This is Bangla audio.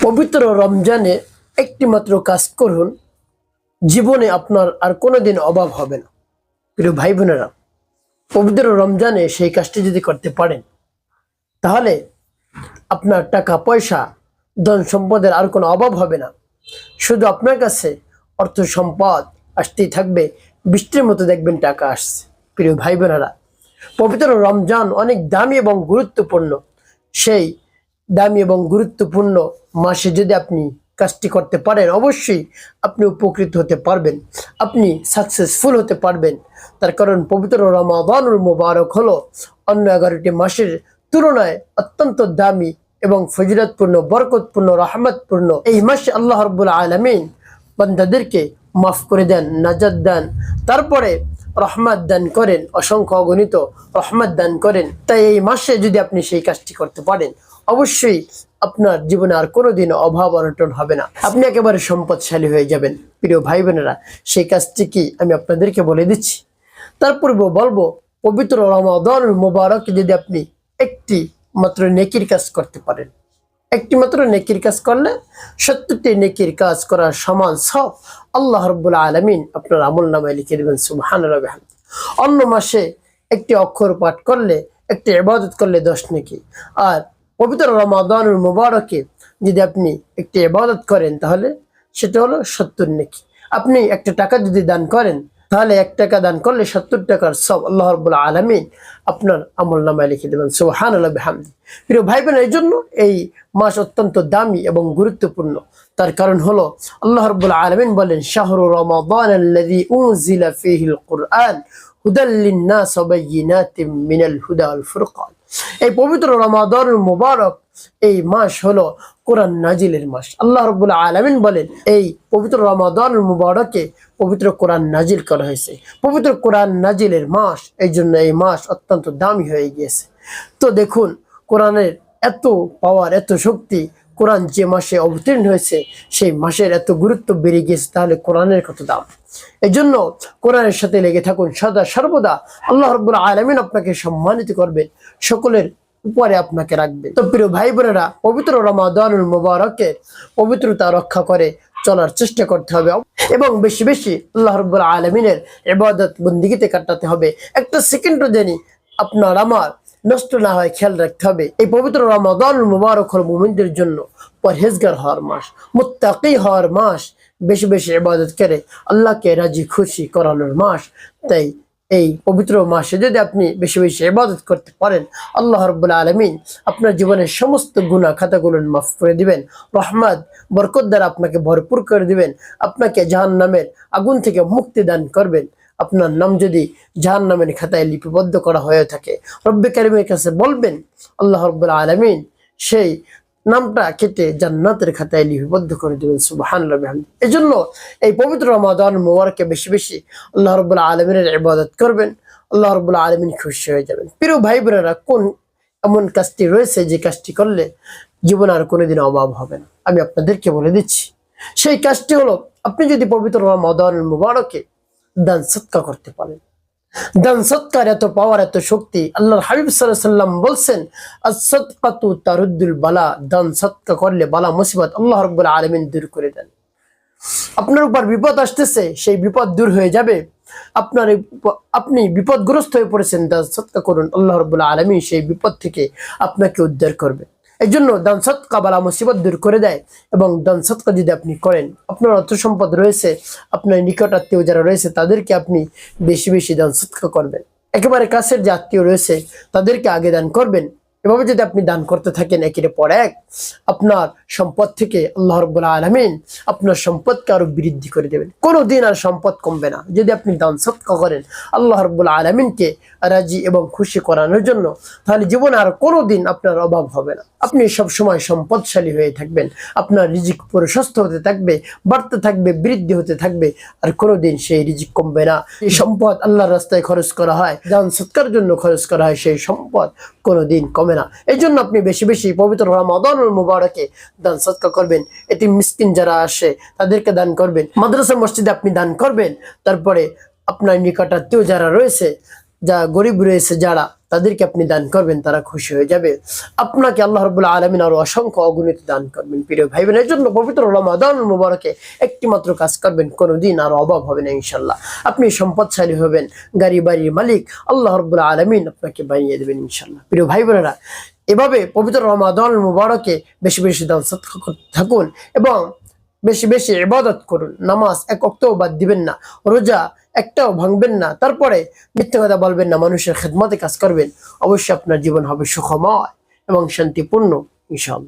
পবিত্র রমজানে একটি মাত্র কাজ করুন, জীবনে আপনার আর কোনোদিন অভাব হবে না। প্রিয় ভাই বোনেরা, পবিত্র রমজানে সেই কাজটি যদি করতে পারেন, তাহলে আপনার টাকা পয়সা ধন সম্পদের আর কোনো অভাব হবে না। শুধু আপনার কাছে অর্থ সম্পদ আসতেই থাকবে, বৃষ্টির মতো দেখবেন টাকা আসছে। প্রিয় ভাই বোনেরা, পবিত্র রমজান অনেক দামি এবং গুরুত্বপূর্ণ। সেই দামি এবং গুরুত্বপূর্ণ মাসে যদি আপনি কাজটি করতে পারেন, অবশ্যই আপনি উপকৃত হতে পারবেন, আপনি সাকসেসফুল হতে পারবেন। তার কারণ পবিত্র রমাদানুল মুবারক হলো অন্য 11টি মাসের তুলনায় অত্যন্ত দামি এবং ফজিলতপূর্ণ, বরকতপূর্ণ, রহমতপূর্ণ। এই মাসে আল্লাহ রাব্বুল আলামিন বান্দাদেরকে মাফ করে দেন, নাজাত দেন, তারপরে রহমত দান করেন, অসংখ্য অগণিত রহমত দান করেন। তাই এই মাসে যদি আপনি সেই কাজটি করতে পারেন, অবশ্যই আপনার জীবনে আর কোনোদিন অভাব অনটন হবে না, আপনি একেবারে সম্পদশালী হয়ে যাবেন। প্রিয় ভাই বোনেরা, সেই কাজটি কি আমি আপনাদেরকে বলে দিচ্ছি। তারপরে বলবো, পবিত্র রমাদানুল মুবারক যদি আপনি একটি মাত্র নেকির কাজ করতে পারেন, একটি মাত্র নেকির কাজ করলে 70টি নেকির কাজ করার সমান সব আল্লাহ রাব্বুল আলামিন আপনার আমলনামায় লিখে দেবেন। সুবহানাল্লাহ ওয়া বিহামদিহি। অন্য মাসে একটি অক্ষর পাঠ করলে, একটি ইবাদত করলে 10 নেকি, আর পবিত্র রমাদানুল মুবারকে যদি আপনি একটি ইবাদত করেন, তাহলে সেটা হলো 70 নেকি। আপনি একটা টাকা যদি দান করেন, তাহলে 1 টাকা দান করলে 70 টাকার সব আল্লাহ রাব্বুল আলামিন আপনার আমলনামায় লিখে দেবেন। সুবহানাল্লাহ ওয়া বিহামদিহি। প্রিয় ভাই বোন, এই জন্য এই মাস অত্যন্ত দামি এবং গুরুত্বপূর্ণ। তার কারণ হলো আল্লাহ রাব্বুল আলামিন বলেন, শাহরু রমাদান আল্লাযী উনজিলা ফীহিল কুরআন হুদাল লিন-নাস ওয়া বায়িনাতিম মিনাল হুদা ওয়াল ফুরকান। এই পবিত্র রমাদানুল মুবারক এই মাস হলো কোরআন নাজিলের মাস। আল্লাহ রাব্বুল আলামিন বলেন, এই পবিত্র রমাদানুল মুবারকে পবিত্র কোরআন নাজিল করা হয়েছে, পবিত্র কোরআন নাজিলের মাস, এই জন্য এই মাস অত্যন্ত দামি হয়ে গিয়েছে। তো দেখুন, কোরআনের এত পাওয়ার, এত শক্তি, কোরআন যে মাসে অবতীর্ণ হয়েছে সেই মাসের এত গুরুত্ব বেড়ে গিয়েছে, তাহলে কোরআনের কত দাম। এই জন্য কোরআনের সাথে লেগে থাকুন সদা সর্বদা। আল্লাহ রাব্বুল আলামিন আপনাকে সম্মানিত করবেন, সকলের উপরে আপনাকে রাখবে। তো প্রিয় ভাই বোনেরা, পবিত্র রমাদানুল মুবারকের পবিত্রতা রক্ষা করে চলার চেষ্টা করতে হবে এবং বেশি বেশি আল্লাহ রাব্বুল আলামিনের ইবাদত বন্দেগীতে কাটাতে হবে। একটা সেকেন্ডও যেন আপনার আমার নষ্ট না হয় খেয়াল রাখতে হবে। এই পবিত্র রমাদানুল মুবারক হল মুমিনদের জন্য পরহেজগার হওয়ার মাস, মুত্তাকি হওয়ার মাস, বেশি বেশি ইবাদত করে আল্লাহকে রাজি খুশি করানোর মাস। তাই এই পবিত্র মাসে যদি আপনি বেশি বেশি ইবাদত করতে পারেন, আল্লাহ রাব্বুল আলামিন আপনার জীবনের সমস্ত গুনাহ খাতাগুলো মাফ করে দিবেন, রহমত বরকত দ্বারা আপনাকে ভরপুর করে দিবেন, আপনাকে জাহান্নামের আগুন থেকে মুক্তি দান করবেন। আপনার নাম যদি জাহান্নামের খাতায় লিপিবদ্ধ করা হয়ে থাকে, রব্বে কারীমের কাছে বলবেন, আল্লাহ রাব্বুল আলামিন সেই নামটা কেটে জান্নাতের খাতায় লিপিবদ্ধ করে দিবেন। সুবহানাল্লাহ ওয়া বিহামদিহি। এজন্য এই পবিত্র রমাদান মুবারকে বেশি বেশি আল্লাহ রাব্বুল আলামিনের ইবাদত করবেন, আল্লাহ রাব্বুল আলামিন খুশি হয়ে যাবেন। প্রিয় ভাই বোনেরা, কোন এমন কাজটি রয়েছে যে কাজটি করলে জীবন আর কোনোদিন অভাব হবে না, আমি আপনাদেরকে বলে দিচ্ছি। সেই কাজটি হলো, আপনি যদি পবিত্র রমাদান মুবারকে দান সদকা করতে পারেন। দান সদকার এত পাওয়ার, এত শক্তি। আল্লাহর হাবিব সাল্লাল্লাহু আলাইহি সাল্লাম বলছেন, আস-সাদকাতু তারুদ্দুল বালা, দান সদকা করলে বালা মুসিবত আল্লাহ রাব্বুল আলামিন দূর করে দেন। আপনার উপর বিপদ আসতেছে, সেই বিপদ দূর হয়ে যাবে। আপনি বিপদগ্রস্ত হয়ে পড়েছেন, দান সদকা করুন, আল্লাহ রাব্বুল আলামিন সেই বিপদ থেকে আপনাকে উদ্ধার করবে। এই জন্য দান সদকা বালা মুসিবত দূর করে দেয়। এবং দান সদকা যদি আপনি করেন, আপনার অর্থ সম্পদ রয়েছে, আপনার নিকট আত্মীয় যারা রয়েছে তাদেরকে আপনি বেশি বেশি দান সদকা করবেন। একেবারে কাছের যে আত্মীয় রয়েছে তাদেরকে আগে দান করবেন। এভাবে যদি আপনি দান করতে থাকেন, একের পর এক, আপনার সম্পদ থেকে আল্লাহ রাব্বুল আলামিন আপনার সম্পদকে আরো বৃদ্ধি করে দেবেন। কোনোদিন আর সম্পদ কমবে না যদি আপনি দান সদকা করেন আল্লাহ রাব্বুল আলামিনকে রাজি এবং খুশি করানোর জন্য। তাহলে জীবনে আর কোনোদিন আপনার অভাব হবে না, আপনি সব সময় সম্পদশালী হয়ে থাকবেন, আপনার রিজিক প্রশস্ত হতে থাকবে, বাড়তে থাকবে, বৃদ্ধি হতে থাকবে, আর কোনোদিন সেই রিজিক কমবে না। এই সম্পদ আল্লাহর রাস্তায় খরচ করা হয়, দান সদকার জন্য খরচ করা হয়, সেই সম্পদ কোনোদিন কমে না। এই জন্য আপনি বেশি বেশি পবিত্র রমাদানুল মুবারকে দান সদকা করবেন, এতিম মিসকিন যারা আসে তাদেরকে দান করবেন, মাদ্রাসা মসজিদে আপনি দান করবেন, তারপরে আপনার নিকটাত্মীয় যারা রয়েছে যা গরিব রয়েছে যারা, তাদেরকে আপনি দান করবেন, তারা খুশি হয়ে যাবে। আপনাকে আল্লাহ রাব্বুল আলামিন আরো অসংখ্য অগণিত দান করবেন। প্রিয় ভাই বোনের জন্য পবিত্র রমাদান মুবারকে একটি মাত্র কাজ করবেন, কোনোদিন আর অভাব হবে না ইনশাল্লাহ। আপনি সম্পদশালী হবেন, গাড়ি বাড়ির মালিক আল্লাহ রাব্বুল আলামিন আপনাকে বানিয়ে দেবেন ইনশাল্লাহ। প্রিয় ভাই বোনেরা, এভাবে পবিত্র রমাদান মুবারকে বেশি বেশি দান সদকা করতে থাকুন এবং বেশি বেশি ইবাদত করুন। নামাজ এক ওয়াক্তও বাদ দিবেন না, রোজা একটাও ভাঙবেন না, তারপরে মিথ্যা কথা বলবেন না, মানুষের খেদমতে কাজ করবেন। অবশ্যই আপনার জীবন হবে সুখময় এবং শান্তিপূর্ণ ইনশাআল্লাহ।